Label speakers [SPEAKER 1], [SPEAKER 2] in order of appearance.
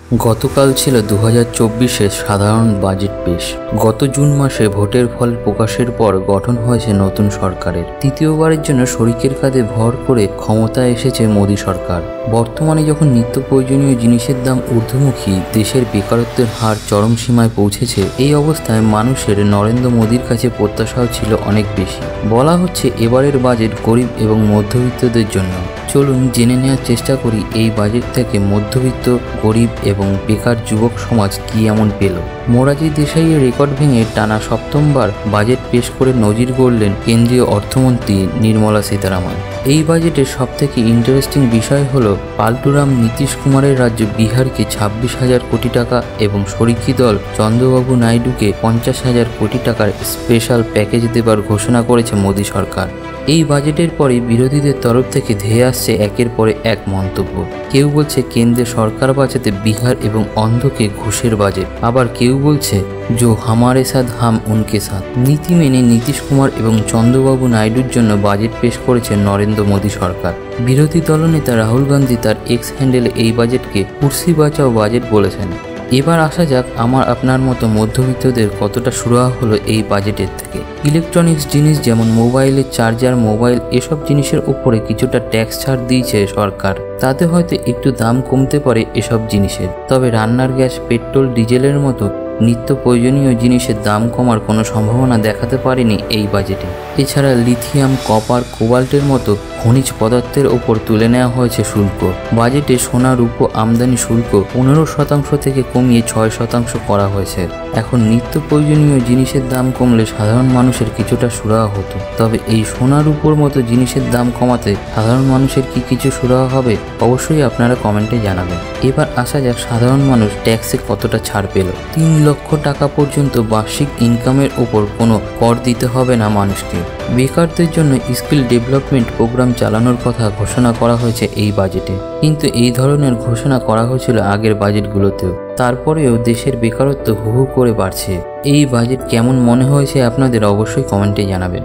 [SPEAKER 1] গতকাল ছিল 2024-এর সাধারণ বাজেট পেশ। গত জুন মাসে ভোটের ফল প্রকাশের পর গঠন হয়েছে নতুন সরকারের। তৃতীয়বারের জন্য শরিকের কাঁধে ভর করে ক্ষমতায় এসেছে মোদী সরকার। বর্তমানে যখন নিত্য প্রয়োজনীয় জিনিসের দাম ঊর্ধ্বমুখী, দেশের বেকারত্বের হার চরম সীমায় পৌঁছেছে, এই অবস্থায় মানুষের নরেন্দ্র মোদীর কাছে প্রত্যাশাও ছিল অনেক বেশি। বলা হচ্ছে এবারের বাজেট গরিব এবং মধ্যবিত্তদের জন্য। চলুন জেনে নেওয়ার চেষ্টা করি এই বাজেট থেকে মধ্যবিত্ত, গরিব এবং বেকার যুবক সমাজ কি এমন পেল। মোরারজি দেশাইয়ের রেকর্ড ভেঙে টানা সপ্তমবার বাজেট পেশ করে নজির গড়লেন কেন্দ্রীয় অর্থমন্ত্রী নির্মলা সীতারামন। এই বাজেটের সবথেকে ইন্টারেস্টিং বিষয় হলো পাল্টুরাম নীতিশ কুমারের রাজ্য বিহারকে 26,000 কোটি টাকা এবং শরিকি দল চন্দ্রবাবু নাইডুকে 50,000 কোটি টাকার স্পেশাল প্যাকেজ দেবার ঘোষণা করেছে মোদী সরকার। এই বাজেটের পরে বিরোধীদের তরফ থেকে ধেয়ে আসছে একের পরে এক মন্তব্য। কেউ বলছে কেন্দ্রের সরকার বাঁচাতে বিহার এবং অন্ধ্রকে ঘুষের বাজেট, আবার কেউ বলছে जो हमारे साथ हम उनके साथ। নীতি মেনে নীতিশ কুমার এবং চন্দ্রবাবু নাইডুর জন্য বাজেট পেশ করেছে নরেন্দ্র মোদী সরকার। বিরোধী দলনেতা রাহুল গান্ধী তার এক্স হ্যান্ডেলে এই বাজেটকে কুর্সি বাঁচাও বাজেট বলেছেন। এবার আসা যাক আমার আপনার মতো মধ্যবিত্তদের কতটা সুরাহা হলো এই বাজেটের থেকে। ইলেকট্রনিক্স জিনিস যেমন মোবাইলের চার্জার, মোবাইল এসব জিনিসের উপরে কিছুটা ট্যাক্স ছাড় দিয়েছে সরকার। তাতে হয়তো একটু দাম কমতে পারে এসব জিনিসের, তবে রান্নার গ্যাস, পেট্রোল, ডিজেলের মতো নিত্য প্রয়োজনীয় জিনিসের দাম কমার কোনো সম্ভাবনা দেখাতে পারেনি এই বাজেটে। এছাড়া লিথিয়াম, কপার, কোবাল্টের মতো খনিজ পদার্থের ওপর তুলে নেওয়া হয়েছে শুল্ক। বাজেটে সোনা, রূপো আমদানি শুল্ক 15% থেকে কমিয়ে 6% করা হয়েছে। এখন নিত্য প্রয়োজনীয় জিনিসের দাম কমলে সাধারণ মানুষের কিছুটা সুরাহা হতো, তবে এই সোনা, রূপোর মতো জিনিসের দাম কমাতে সাধারণ মানুষের কি কিছু সুরাহা হবে? অবশ্যই আপনারা কমেন্টে জানাবেন। এবার আসা যাক সাধারণ মানুষ ট্যাক্সে কতটা ছাড় পেল। 3 লক্ষ টাকা পর্যন্ত বার্ষিক ইনকামের ওপর কোনো কর দিতে হবে না মানুষকে। বেকারদের জন্য স্কিল ডেভেলপমেন্ট প্রোগ্রাম চালানোর কথা ঘোষণা করা হয়েছে এই বাজেটে, কিন্তু এই ধরনের ঘোষণা করা হয়েছিল আগের বাজেটগুলোতেও। তারপরেও দেশের বেকারত্ব হু হু করে বাড়ছে। এই বাজেট কেমন মনে হয়েছে আপনাদের অবশ্যই কমেন্টে জানাবেন।